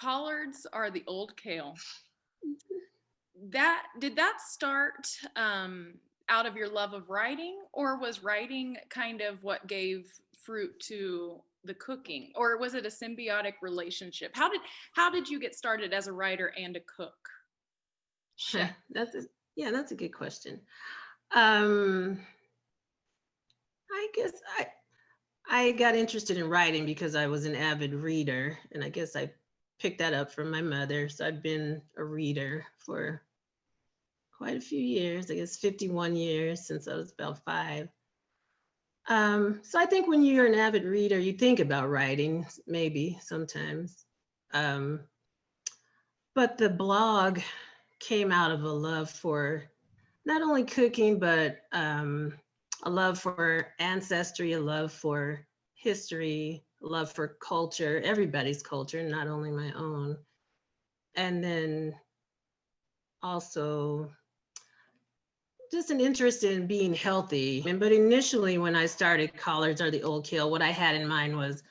collards are the old kale. Did that start out of your love of writing, or was writing kind of what gave fruit to the cooking, or was it a symbiotic relationship? How did you get started as a writer and a cook? Chef. That's a good question. Um, I guess I got interested in writing because I was an avid reader, and I guess I picked that up from my mother. So I've been a reader for quite a few years, I guess 51 years since I was about 5. So I think when you're an avid reader, you think about writing, maybe sometimes. Um, but the blog came out of a love for not only cooking, but a love for ancestry, a love for history, a love for culture, everybody's culture, not only my own. And then also just an interest in being healthy. But initially, when I started Collards or the Old Kale, what I had in mind was,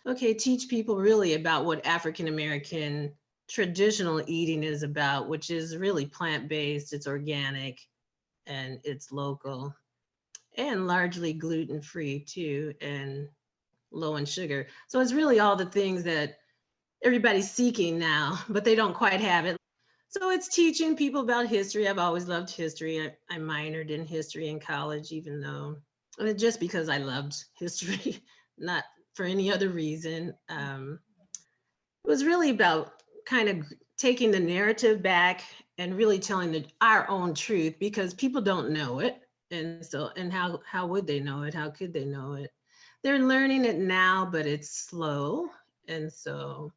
okay, teach people really about what African American traditional eating is about, which is really plant-based, it's organic, and it's local, and largely gluten-free too, and low in sugar. So it's really all the things that everybody's seeking now, but they don't quite have it. So it's teaching people about history. I've always loved history. I minored in history in college, even though, just because I loved history, not for any other reason. It was really about kind of taking the narrative back and really telling our own truth, because people don't know it. And how would they know it? How could they know it? They're learning it now, but it's slow. And so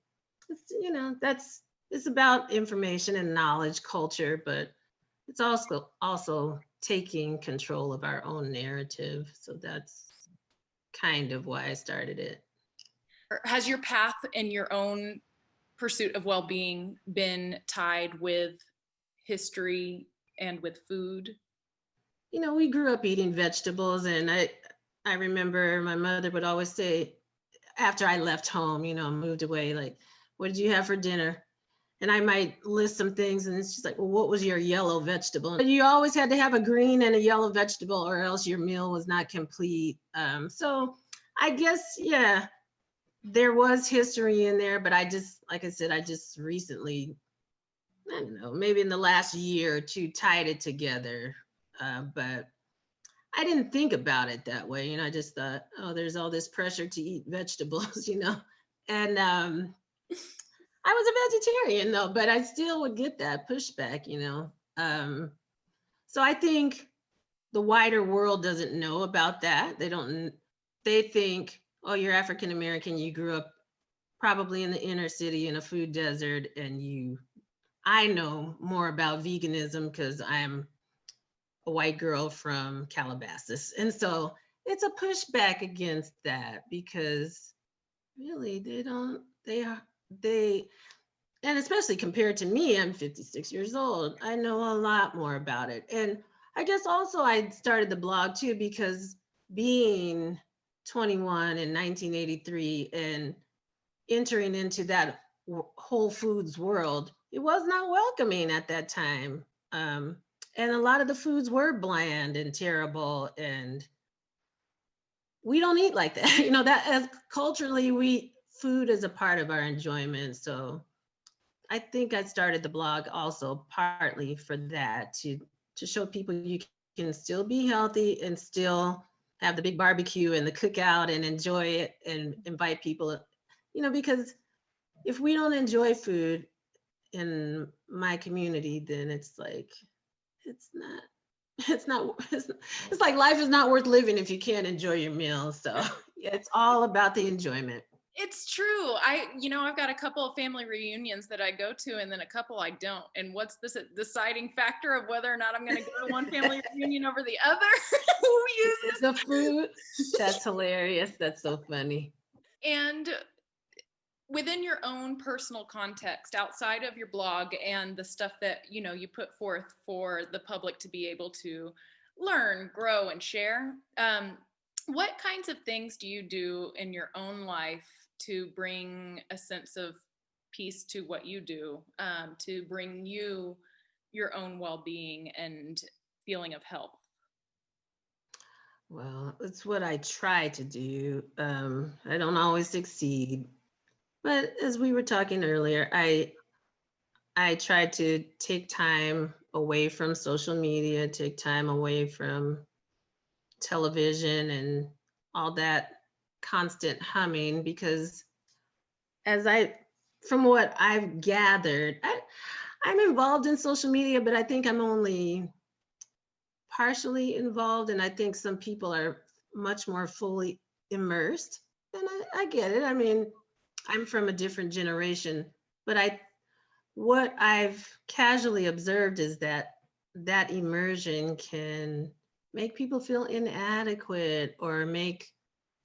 that's it's about information and knowledge, culture, but it's also taking control of our own narrative. So that's kind of why I started it. Has your path in your own pursuit of well-being been tied with history and with food? We grew up eating vegetables, and I remember my mother would always say, after I left home, moved away, like, what did you have for dinner? And I might list some things, and it's just like, well, what was your yellow vegetable? But you always had to have a green and a yellow vegetable, or else your meal was not complete. So I guess, yeah, there was history in there, but like I said, I just recently, I don't know, maybe in the last year or two, tied it together. But I didn't think about it that way. I just thought, oh, there's all this pressure to eat vegetables, and I was a vegetarian though, but I still would get that pushback. So I think the wider world doesn't know about that. They think, oh, you're African American, you grew up probably in the inner city in a food desert, and I know more about veganism because I'm a white girl from Calabasas. And so it's a pushback against that, because really they and especially compared to me, I'm 56 years old. I know a lot more about it. And I guess also I started the blog too because being 21 in 1983 and entering into that Whole Foods world, it was not welcoming at that time. And a lot of the foods were bland and terrible, and we don't eat like that. That as culturally, food is a part of our enjoyment. So I think I started the blog also partly for that, to show people you can still be healthy and still have the big barbecue and the cookout and enjoy it and invite people, because if we don't enjoy food in my community, then it's like it's not it's like life is not worth living if you can't enjoy your meal. So yeah, it's all about the enjoyment. It's true. I've got a couple of family reunions that I go to, and then a couple I don't. And what's this deciding factor of whether or not I'm going to go to one family reunion over the other? Who uses the food? That's hilarious. That's so funny. And within your own personal context, outside of your blog and the stuff that you put forth for the public to be able to learn, grow, and share, what kinds of things do you do in your own life to bring a sense of piece to what you do, to bring you your own well-being and feeling of health? Well, it's what I try to do. I don't always succeed, but as we were talking earlier, I try to take time away from social media, take time away from television and all that constant humming, because as I from what I've gathered, I'm involved in social media, but I think I'm only partially involved, and I think some people are much more fully immersed. And I get it. I mean, I'm from a different generation, but what I've casually observed is that that immersion can make people feel inadequate or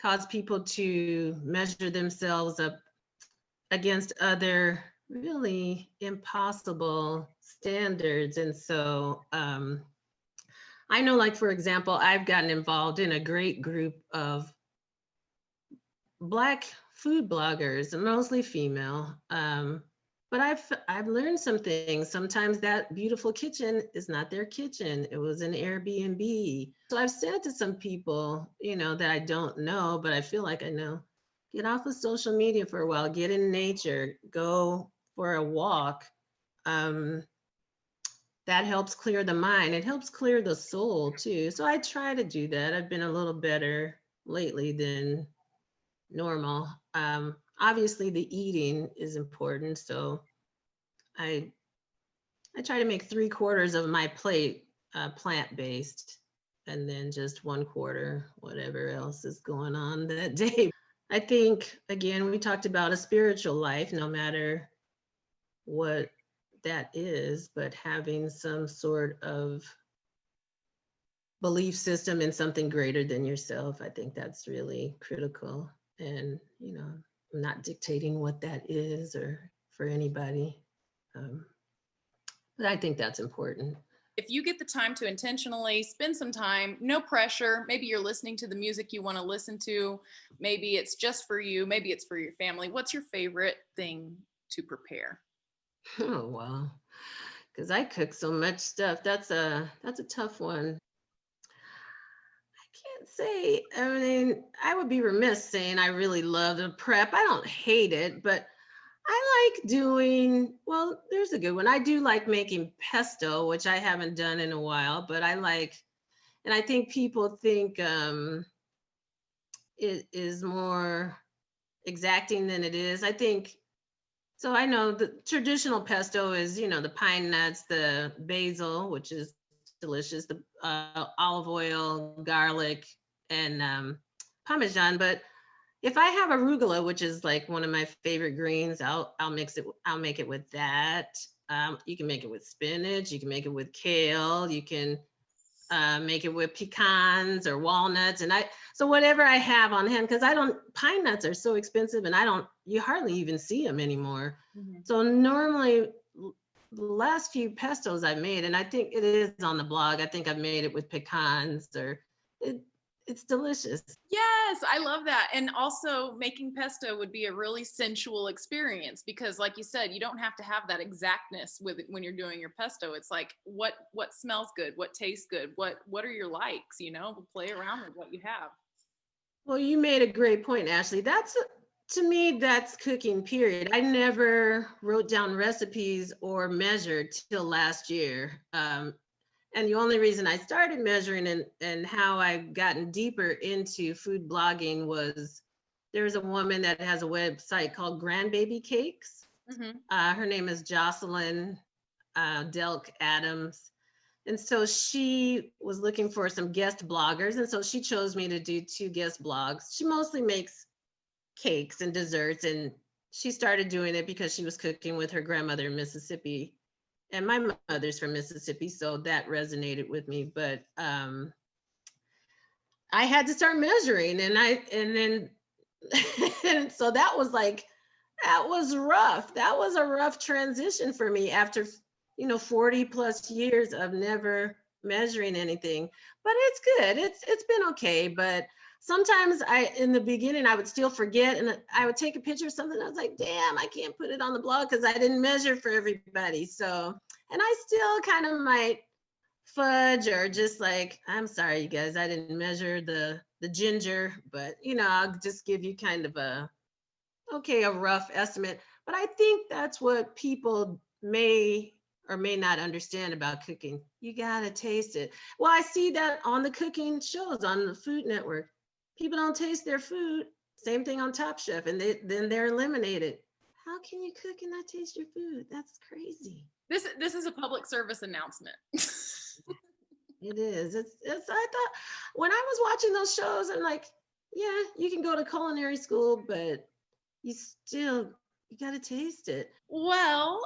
cause people to measure themselves up against other really impossible standards. And so I know, like, for example, I've gotten involved in a great group of Black food bloggers, mostly female. But I've learned some things. Sometimes that beautiful kitchen is not their kitchen. It was an Airbnb. So I've said to some people, that I don't know, but I feel like I know, get off of social media for a while, get in nature, go for a walk. That helps clear the mind. It helps clear the soul too. So I try to do that. I've been a little better lately than normal. Obviously, the eating is important. So I try to make 3/4 of my plate plant-based, and then just 1/4 whatever else is going on that day. I think, again, we talked about a spiritual life, no matter what that is, but having some sort of belief system in something greater than yourself, I think that's really critical. And, I'm not dictating what that is or for anybody. But I think that's important. If you get the time to intentionally spend some time, no pressure, maybe you're listening to the music you want to listen to, maybe it's just for you, maybe it's for your family. What's your favorite thing to prepare? Oh, wow. Because I cook so much stuff. That's a tough one. Can't say. I mean, I would be remiss saying I really love to prep. I don't hate it, but I like doing, well, there's a good one. I do like making pesto, which I haven't done in a while, but and I think people think it is more exacting than it is. I think, so I know the traditional pesto is, the pine nuts, the basil, which is delicious, the olive oil, garlic, and Parmesan. But if I have arugula, which is like one of my favorite greens, I'll mix it. I'll make it with that. You can make it with spinach. You can make it with kale. You can make it with pecans or walnuts. And so whatever I have on hand, because pine nuts are so expensive, and you hardly even see them anymore. Mm-hmm. So normally, the last few pestos I've made, and I think it is on the blog, I think I've made it with pecans, it's delicious. Yes, I love that. And also, making pesto would be a really sensual experience because, like you said, you don't have to have that exactness with it when you're doing your pesto. It's like what smells good, what tastes good, what are your likes, play around with what you have. Well, you made a great point, Ashley. To me, that's cooking, period. I never wrote down recipes or measured till last year. And the only reason I started measuring and how I've gotten deeper into food blogging was there's a woman that has a website called Grandbaby Cakes. Mm-hmm. Her name is Jocelyn Delk Adams. And so she was looking for some guest bloggers. And so she chose me to do 2 guest blogs. She mostly makes cakes and desserts. And she started doing it because she was cooking with her grandmother in Mississippi. And my mother's from Mississippi, so that resonated with me. But I had to start measuring, and so that was rough. That was a rough transition for me after 40 plus years of never measuring anything. But it's good. It's been okay. But sometimes in the beginning, I would still forget and I would take a picture of something. I was like, damn, I can't put it on the blog because I didn't measure for everybody. So, and I still kind of might fudge or just like, I'm sorry, you guys, I didn't measure the ginger, but I'll just give you kind of a rough estimate. But I think that's what people may or may not understand about cooking. You gotta taste it. Well, I see that on the cooking shows on the Food Network. People don't taste their food. Same thing on Top Chef, and then they're eliminated. How can you cook and not taste your food? That's crazy. This is a public service announcement. It is. It's. I thought when I was watching those shows, I'm like, yeah, you can go to culinary school, but you still you gotta taste it. Well,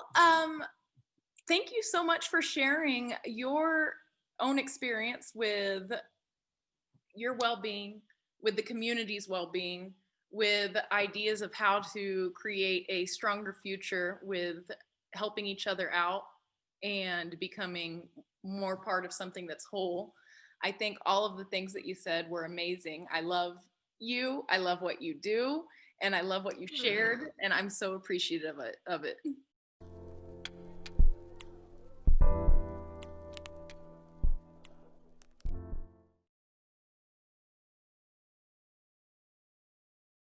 thank you so much for sharing your own experience with your well-being, with the community's well-being, with ideas of how to create a stronger future with helping each other out and becoming more part of something that's whole. I think all of the things that you said were amazing. I love you. I love what you do. And I love what you shared. And I'm so appreciative of it.